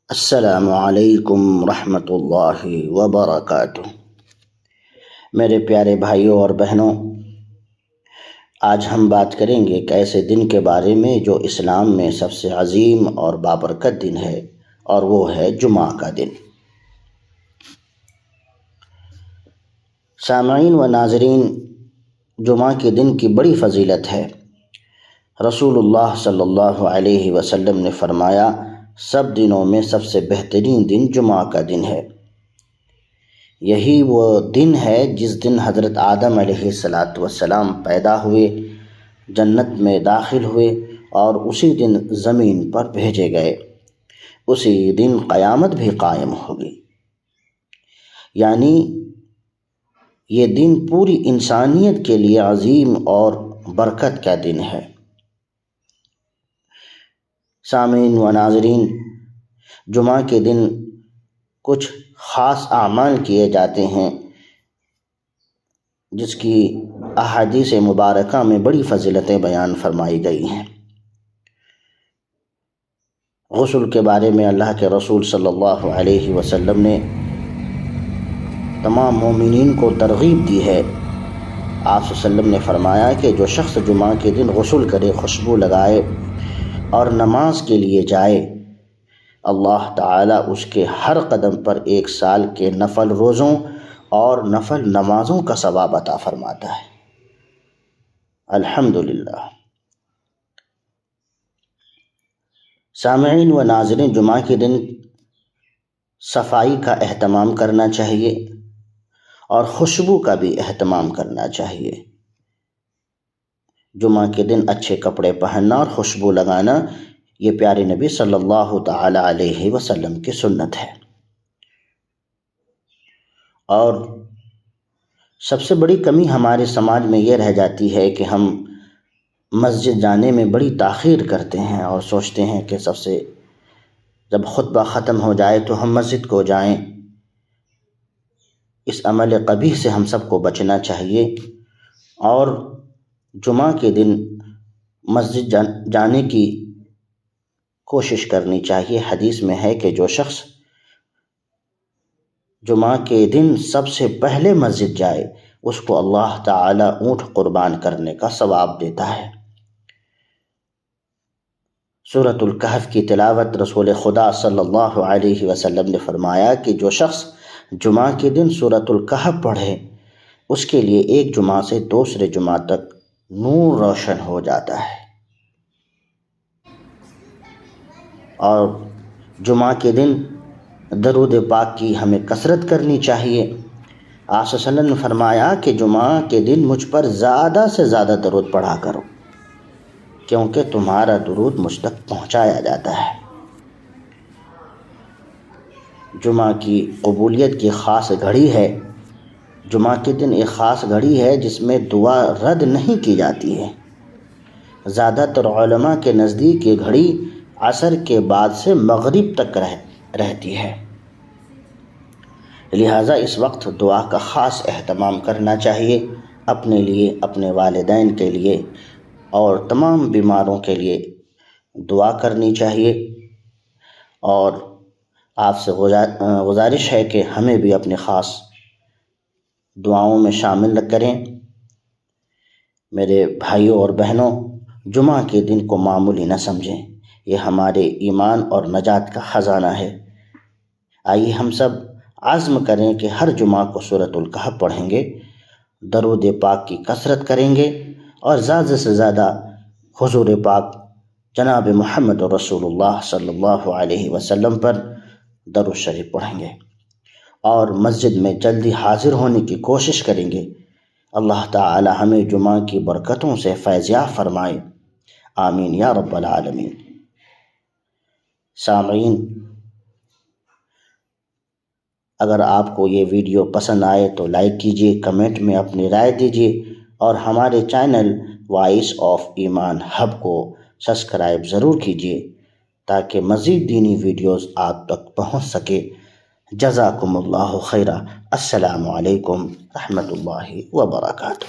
السلام علیکم ورحمۃ اللہ وبرکاتہ۔ میرے پیارے بھائیوں اور بہنوں، آج ہم بات کریں گے ایک ایسے دن کے بارے میں جو اسلام میں سب سے عظیم اور بابرکت دن ہے، اور وہ ہے جمعہ کا دن۔ سامعین و ناظرین، جمعہ کے دن کی بڑی فضیلت ہے۔ رسول اللہ صلی اللہ علیہ وسلم نے فرمایا، سب دنوں میں سب سے بہترین دن جمعہ کا دن ہے۔ یہی وہ دن ہے جس دن حضرت آدم علیہ السلام پیدا ہوئے، جنت میں داخل ہوئے اور اسی دن زمین پر بھیجے گئے۔ اسی دن قیامت بھی قائم ہوگی۔ یعنی یہ دن پوری انسانیت کے لیے عظیم اور برکت کا دن ہے۔ سامعین و ناظرین، جمعہ کے دن کچھ خاص اعمال کیے جاتے ہیں جس کی احادیث مبارکہ میں بڑی فضیلتیں بیان فرمائی گئی ہیں۔ غسل کے بارے میں اللہ کے رسول صلی اللہ علیہ وسلم نے تمام مومنین کو ترغیب دی ہے۔ آپ صلی اللہ علیہ وسلم نے فرمایا کہ جو شخص جمعہ کے دن غسل کرے، خوشبو لگائے اور نماز کے لیے جائے، اللہ تعالیٰ اس کے ہر قدم پر 1 سال کے نفل روزوں اور نفل نمازوں کا ثواب عطا فرماتا ہے۔ الحمدللہ۔ سامعین و ناظرین، جمعہ کے دن صفائی کا اہتمام کرنا چاہیے اور خوشبو کا بھی اہتمام کرنا چاہیے۔ جمعہ کے دن اچھے کپڑے پہننا اور خوشبو لگانا، یہ پیارے نبی صلی اللہ تعالی علیہ وسلم کی سنت ہے۔ اور سب سے بڑی کمی ہمارے سماج میں یہ رہ جاتی ہے کہ ہم مسجد جانے میں بڑی تاخیر کرتے ہیں اور سوچتے ہیں کہ جب خطبہ ختم ہو جائے تو ہم مسجد کو جائیں۔ اس عمل قبیح سے ہم سب کو بچنا چاہیے اور جمعہ کے دن مسجد جانے کی کوشش کرنی چاہیے۔ حدیث میں ہے کہ جو شخص جمعہ کے دن سب سے پہلے مسجد جائے، اس کو اللہ تعالیٰ اونٹ قربان کرنے کا ثواب دیتا ہے۔ سورۃ الکہف کی تلاوت رسول خدا صلی اللہ علیہ وسلم نے فرمایا کہ جو شخص جمعہ کے دن سورۃ الکہف پڑھے، اس کے لیے ایک جمعہ سے دوسرے جمعہ تک نور روشن ہو جاتا ہے۔ اور جمعہ کے دن درود پاک کی ہمیں کثرت کرنی چاہیے۔ آپ صلی اللہ علیہ وسلم نے فرمایا کہ جمعہ کے دن مجھ پر زیادہ سے زیادہ درود پڑھا کرو، کیونکہ تمہارا درود مجھ تک پہنچایا جاتا ہے۔ جمعہ کی قبولیت کی خاص گھڑی ہے۔ جمعہ کے دن ایک خاص گھڑی ہے جس میں دعا رد نہیں کی جاتی ہے۔ زیادہ تر علماء کے نزدیک یہ گھڑی عصر کے بعد سے مغرب تک رہتی ہے، لہٰذا اس وقت دعا کا خاص اہتمام کرنا چاہیے، اپنے لیے، اپنے والدین کے لیے اور تمام بیماروں کے لیے دعا کرنی چاہیے۔ اور آپ سے گزارش ہے کہ ہمیں بھی اپنے خاص دعاؤں میں شامل کریں۔ میرے بھائیوں اور بہنوں، جمعہ کے دن کو معمولی نہ سمجھیں، یہ ہمارے ایمان اور نجات کا خزانہ ہے۔ آئیے ہم سب عزم کریں کہ ہر جمعہ کو سورۃ الکہف پڑھیں گے، درود پاک کی کثرت کریں گے اور زیادہ سے زیادہ حضور پاک جناب محمد رسول اللہ صلی اللہ علیہ وسلم پر درود شریف پڑھیں گے اور مسجد میں جلدی حاضر ہونے کی کوشش کریں گے۔ اللہ تعالی ہمیں جمعہ کی برکتوں سے فیضیاب فرمائے، آمین یا رب العالمین۔ سامعین، اگر آپ کو یہ ویڈیو پسند آئے تو لائک کیجیے، کمنٹ میں اپنی رائے دیجیے اور ہمارے چینل وائس آف ایمان ہب کو سبسکرائب ضرور کیجیے تاکہ مزید دینی ویڈیوز آپ تک پہنچ سکے۔ جزاکم اللہ خیرا۔ السلام علیکم رحمۃ اللہ وبرکاتہ۔